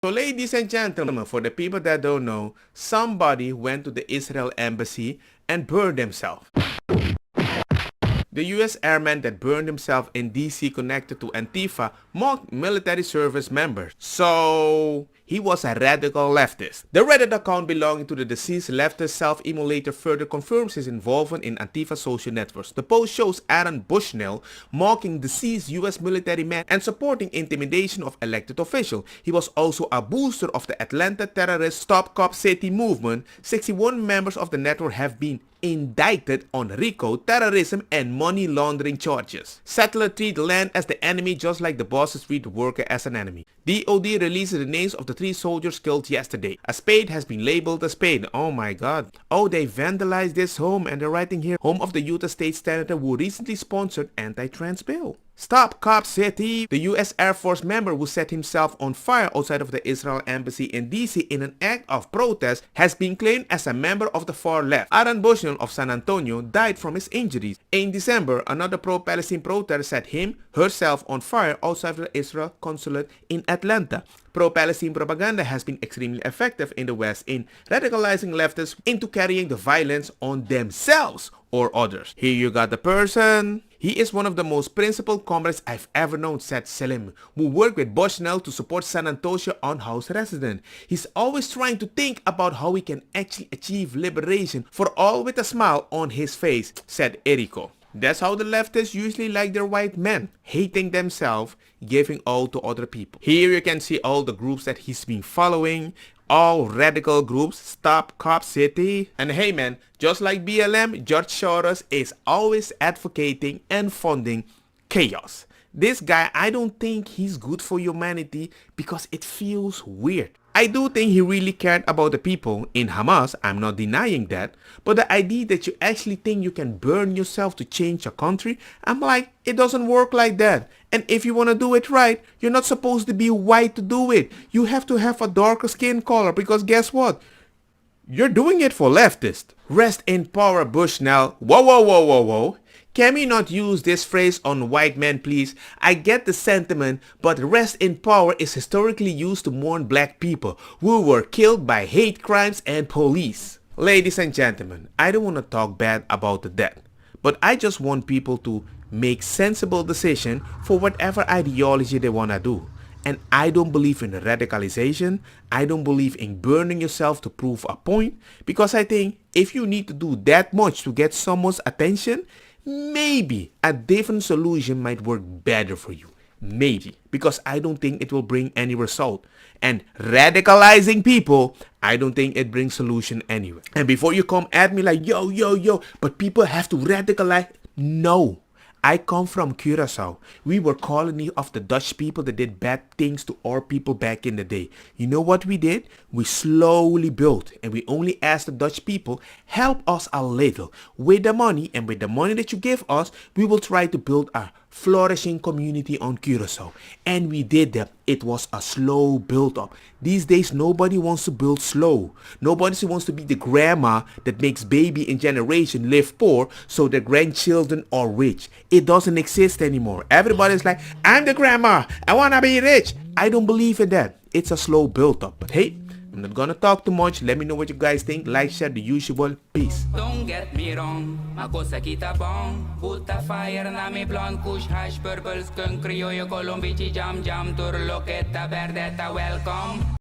So ladies and gentlemen, for the people that don't know, somebody went to the Israel embassy and burned themselves. The US airman that burned himself in DC connected to Antifa mocked military service members. So he was a radical leftist. The Reddit account belonging to the deceased leftist self-immolator further confirms his involvement in Antifa social networks. The post shows Aaron Bushnell mocking deceased US military men and supporting intimidation of elected officials. He was also a booster of the Atlanta terrorist Stop Cop City movement. 61 members of the network have been indicted on RICO, terrorism, and money laundering charges. Settlers treat land as the enemy just like the bosses treat the worker as an enemy. DOD releases the names of the 3 soldiers killed yesterday. A spade has been labeled a spade. Oh my god. Oh, they vandalized this home, and they're writing here, home of the Utah State Senator who recently sponsored anti-trans bill. Stop Cop City! The US Air Force member who set himself on fire outside of the Israel embassy in DC in an act of protest has been claimed as a member of the far left. Aaron Bushnell of San Antonio died from his injuries. In December, another pro-Palestine protester set herself on fire outside of the Israel consulate in Atlanta. Pro-Palestine propaganda has been extremely effective in the West in radicalizing leftists into carrying the violence on themselves or others. Here you got the person. He is one of the most principled comrades I've ever known, said Selim, who worked with Bushnell to support San Antonio on House resident. He's always trying to think about how we can actually achieve liberation for all with a smile on his face, said Eriko. That's how the leftists usually like their white men, hating themselves, giving all to other people. Here you can see all the groups that he's been following. All radical groups. Stop Cop City. And hey man, just like BLM, George Soros is always advocating and funding chaos. This guy, I don't think he's good for humanity because it feels weird. I do think he really cared about the people in Hamas, I'm not denying that, but the idea that you actually think you can burn yourself to change a country, I'm like, it doesn't work like that. And if you want to do it right, you're not supposed to be white to do it. You have to have a darker skin color because guess what? You're doing it for leftists. Rest in power, Bushnell. Whoa, whoa, whoa, whoa, whoa. Can we not use this phrase on white men, please? I get the sentiment, but rest in power is historically used to mourn black people who were killed by hate crimes and police. Ladies and gentlemen, I don't want to talk bad about the dead, but I just want people to make sensible decisions for whatever ideology they want to do. And I don't believe in radicalization. I don't believe in burning yourself to prove a point, because I think if you need to do that much to get someone's attention, maybe a different solution might work better for you. Maybe. Because I don't think it will bring any result. And radicalizing people, I don't think it brings solution anyway. And before you come at me like, yo, but people have to radicalize. No. I come from Curacao. We were colony of the Dutch people that did bad things to our people back in the day. You know what we did? We slowly built, and we only asked the Dutch people, help us a little with the money, and with the money that you give us, we will try to build a flourishing community on Curacao. And we did that. It was a slow build up. These days, nobody wants to build slow. Nobody wants to be the grandma that makes baby in generation live poor so their grandchildren are rich. It doesn't exist anymore. Everybody's like, I'm the grandma. I want to be rich. I don't believe in that. It's a slow build up. But hey, I'm not gonna talk too much. Let me know what you guys think. Like, share, the usual. Peace. Don't get me wrong, makosa kita bong. Put fire na mi blonde kush hash purple skunk criollo colombici jam jam turloqueta verdeta welcome.